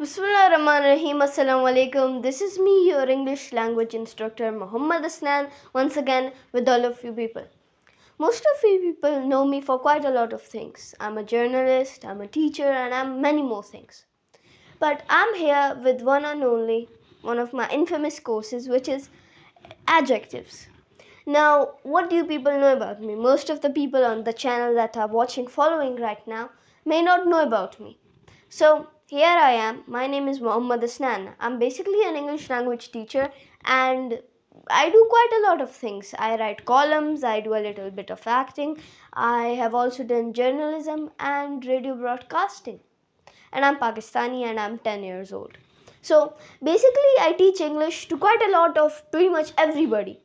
Bismillahirrahmanirrahim. Assalamu alaikum. This is me, your English language instructor Muhammad Hasnain, once again with all of you people. Most of you people know me for quite a lot of things. I'm a journalist, I'm a teacher, and I'm many more things. But I'm here with one and only one of my infamous courses, which is Adjectives. Now, what do you people know about me? Most of the people on the channel that are following right now may not know about me. So, here I am. My name is Muhammad Hasnain. I'm basically an English language teacher and I do quite a lot of things. I write columns, I do a little bit of acting. I have also done journalism and radio broadcasting. And I'm Pakistani and I'm 10 years old. So, basically I teach English to quite a lot of pretty much everybody.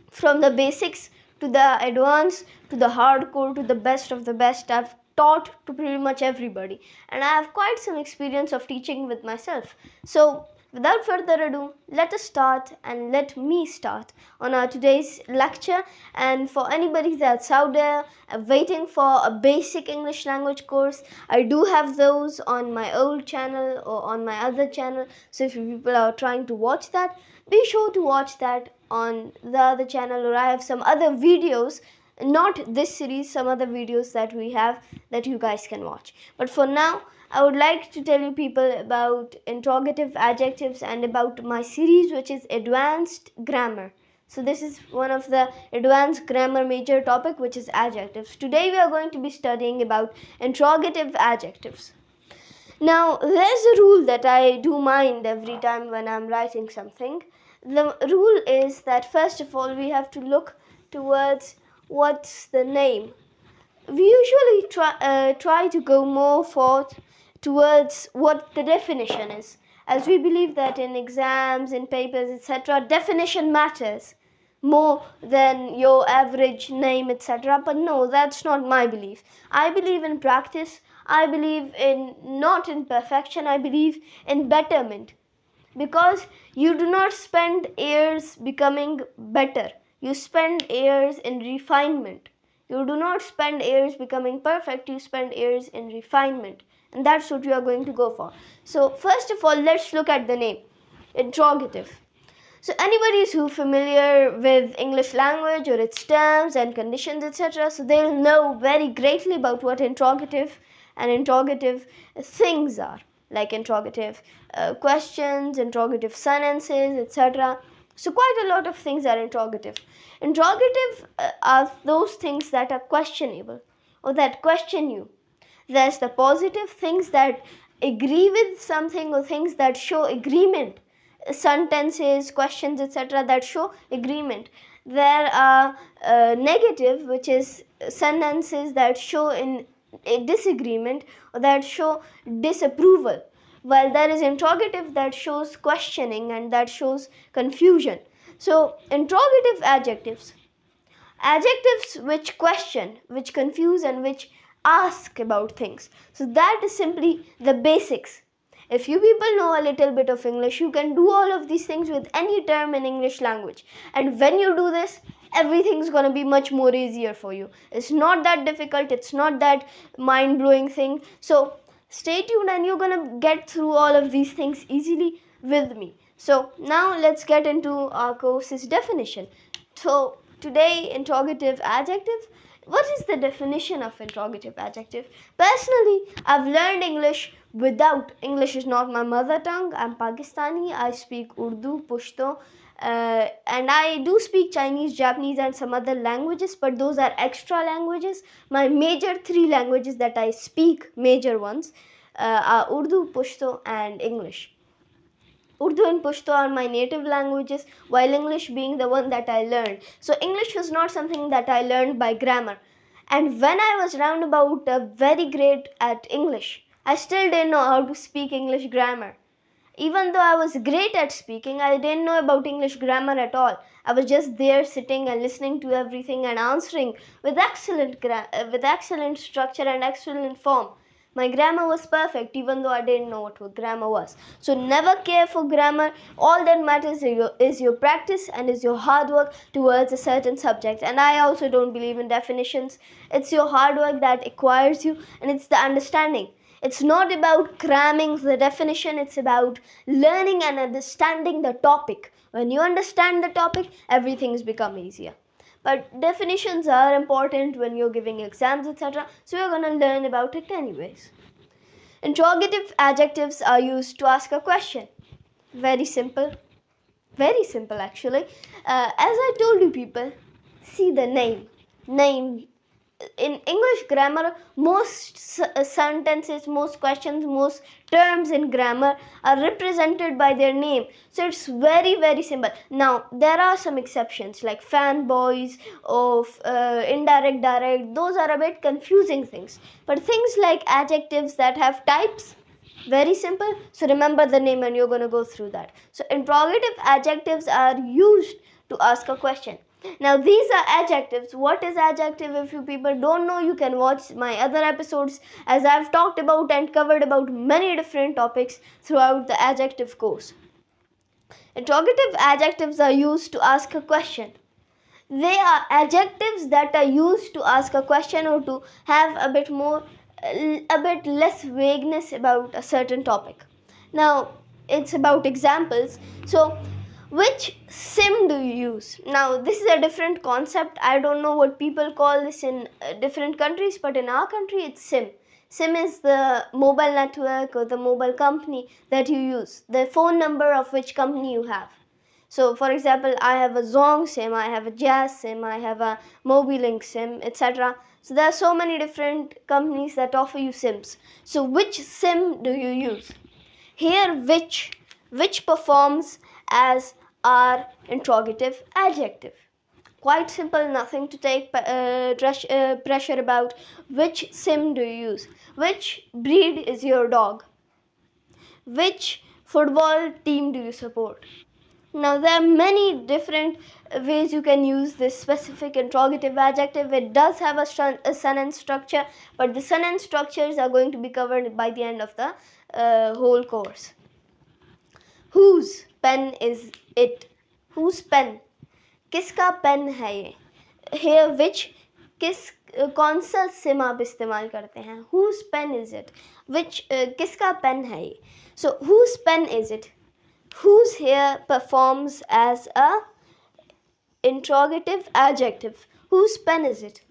From the basics to the advanced to the hardcore to the best of the best, I've taught to pretty much everybody, and I have quite some experience of teaching with myself. So without further ado, let us start, and let me start on our today's lecture. And for anybody that's out there waiting for a basic English language course, I do have those on my old channel or on my other channel. So if you people are trying to watch that, be sure to watch that on the other channel, or I have some other videos, not this series, some other videos that we have that you guys can watch. But for now, I would like to tell you people about interrogative adjectives and about my series, which is advanced grammar. So this is one of the advanced grammar major topic, which is adjectives. Today we are going to be studying about interrogative adjectives. Now, there's a rule that I do mind every time when I'm writing something. The rule is that first of all, we have to look towards what's the name. We usually try to go more towards what the definition is, as we believe that in exams, in papers, etc., definition matters more than your average name, etc. But no, that's not my belief. I believe in practice. I believe in not in perfection. I believe in betterment. Because you do not spend years becoming better. You spend years in refinement. You do not spend years becoming perfect. You spend years in refinement. And that's what you are going to go for. So first of all, let's look at the name. Interrogative. So anybody who's familiar with English language or its terms and conditions, etc., so they'll know very greatly about what interrogative and interrogative things are. Like interrogative questions, interrogative sentences, etc. So quite a lot of things are interrogative. Interrogative are those things that are questionable or that question you. There's the positive things that agree with something or things that show agreement. Sentences, questions, etc. that show agreement. There are negative, which is sentences that show in a disagreement or that show disapproval, while there is interrogative that shows questioning and that shows confusion. So interrogative adjectives which question, which confuse, and which ask about things. So that is simply the basics. If you people know a little bit of English, you can do all of these things with any term in English language. And when you do this, everything's going to be much more easier for you. It's not that difficult. It's not that mind-blowing thing. So stay tuned and you're going to get through all of these things easily with me. So now let's get into our course's definition. So today, interrogative adjective. What is the definition of interrogative adjective? Personally, I've learned English without. English is not my mother tongue. I'm Pakistani. I speak Urdu, Pashto, and I do speak Chinese, Japanese, and some other languages, but those are extra languages. My major 3 languages that I speak, major ones, are Urdu, Pashto, and English. Urdu and Pashto are my native languages, while English being the one that I learned. So English was not something that I learned by grammar. And when I was roundabout very great at English, I still didn't know how to speak English grammar. Even though I was great at speaking, I didn't know about English grammar at all. I was just there sitting and listening to everything and answering with excellent structure and excellent form. My grammar was perfect, even though I didn't know what grammar was. So never care for grammar. All that matters is your practice and is your hard work towards a certain subject. And I also don't believe in definitions. It's your hard work that acquires you, and it's the understanding. It's not about cramming the definition, it's about learning and understanding the topic. When you understand the topic, everything's become easier. But definitions are important when you're giving exams, etc. So you're going to learn about it anyways. Interrogative adjectives are used to ask a question. Very simple actually. As I told you people, see the name. In English grammar, most sentences, most questions, most terms in grammar are represented by their name. So it's very simple. Now, there are some exceptions like fanboys or indirect, direct. Those are a bit confusing things. But things like adjectives that have types, very simple. So remember the name and you're going to go through that. So interrogative adjectives are used to ask a question. Now these are adjectives. What is adjective? If you people don't know, you can watch my other episodes, as I've talked about and covered about many different topics throughout the adjective course. Interrogative adjectives are used to ask a question. They are adjectives that are used to ask a question or to have a bit less vagueness about a certain topic. Now it's about examples. So which sim do you use? Now this is a different concept. I don't know what people call this in different countries, but in our country it's sim. SIM is the mobile network or the mobile company that you use, the phone number of which company you have. So for example, I have a Zong SIM, I have a Jazz SIM, I have a Mobilink SIM, etc. So there are so many different companies that offer you SIMs. So which SIM do you use? Here which performs as our interrogative adjective. Quite simple, nothing to take pressure about. Which SIM do you use? Which breed is your dog? Which football team do you support? Now there are many different ways you can use this specific interrogative adjective. It does have a sentence structure, but the sentence structures are going to be covered by the end of the whole course. Whose pen is it? Whose pen? किसका pen है ये? Here which कौन सा SIM आप इस्तेमाल करते हैं? Whose pen is it? Which किसका पेन है ये? So whose pen is it? Whose here performs as a interrogative adjective. Whose pen is it?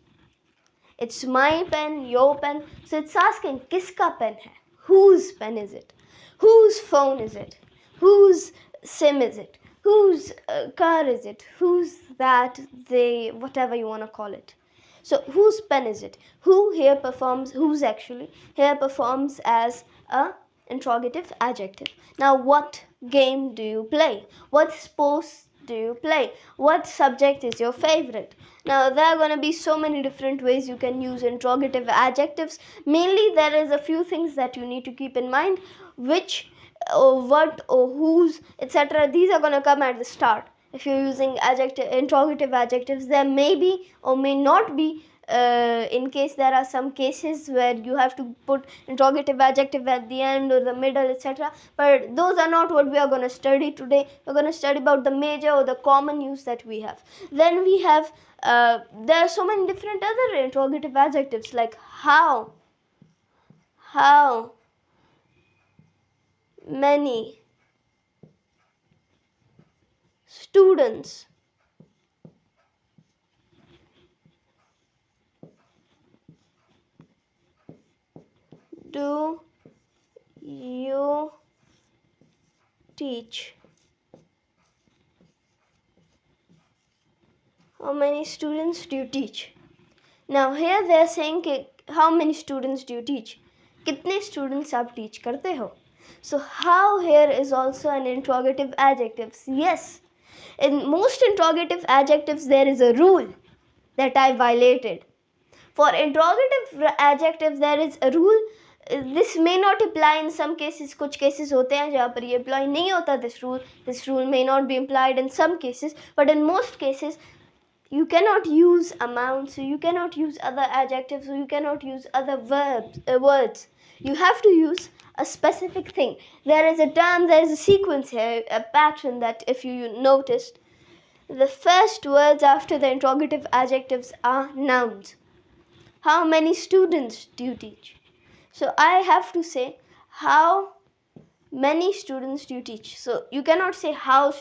It's my pen, your pen. So it's asking किसका pen है? Whose pen is it? Whose phone is it? Whose SIM is it? Whose car is it? Who's that? They, whatever you want to call it. So whose pen is it? Who here performs, whose actually here performs as a interrogative adjective. Now what game do you play? What sports do you play? What subject is your favorite? Now there are going to be so many different ways you can use interrogative adjectives. Mainly there is a few things that you need to keep in mind. Which or what or whose, etc. These are going to come at the start. If you're using interrogative adjectives, there may be or may not be, in case there are some cases where you have to put interrogative adjective at the end or the middle, etc. But those are not what we are going to study today. We're going to study about the major or the common use that we have. Then we have, there are so many different other interrogative adjectives like how many students do you teach? How many students do you teach? Now here they are saying how many students do you teach? कितने students आप teach करते हो? So how here is also an interrogative adjective. Yes, in most interrogative adjectives there is a rule that I violated. For interrogative adjectives there is a rule. This may not apply in some cases. कुछ cases होते हैं जहाँ पर ये apply नहीं होता this rule. This rule may not be applied in some cases, but in most cases you cannot use amount, so you cannot use other adjectives, so you cannot use other words. You have to use a specific thing. There is a term, there is a sequence here, a pattern that if you noticed, the first words after the interrogative adjectives are nouns. How many students do you teach? So I have to say how many students do you teach. So you cannot say how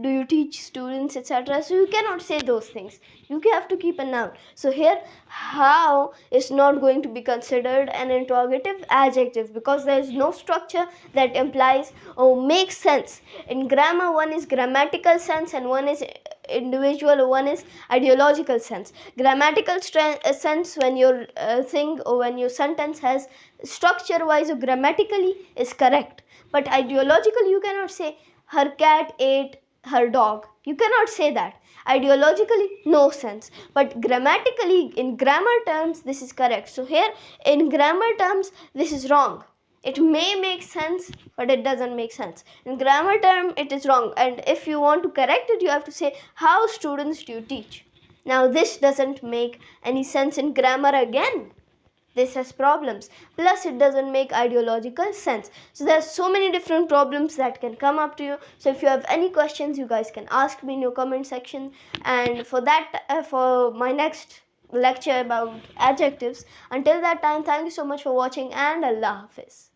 do you teach students, etc. So you cannot say those things. You have to keep a noun. So here how is not going to be considered an interrogative adjective because there is no structure that implies or makes sense. In grammar, one is grammatical sense and one is individual, one is ideological sense. Grammatical sense, when your thing or when your sentence has structure wise or grammatically is correct, but ideologically you cannot say her cat ate her dog. You cannot say that. Ideologically no sense, but grammatically in grammar terms this is correct. So here in grammar terms this is wrong. It may make sense but it doesn't make sense. In grammar term it is wrong, and if you want to correct it you have to say how students do you teach. Now this doesn't make any sense in grammar again. This has problems, plus it doesn't make ideological sense. So there's so many different problems that can come up to you. So if you have any questions, you guys can ask me in your comment section, and for that for my next lecture about adjectives. Until that time, thank you so much for watching, and Allah Hafiz.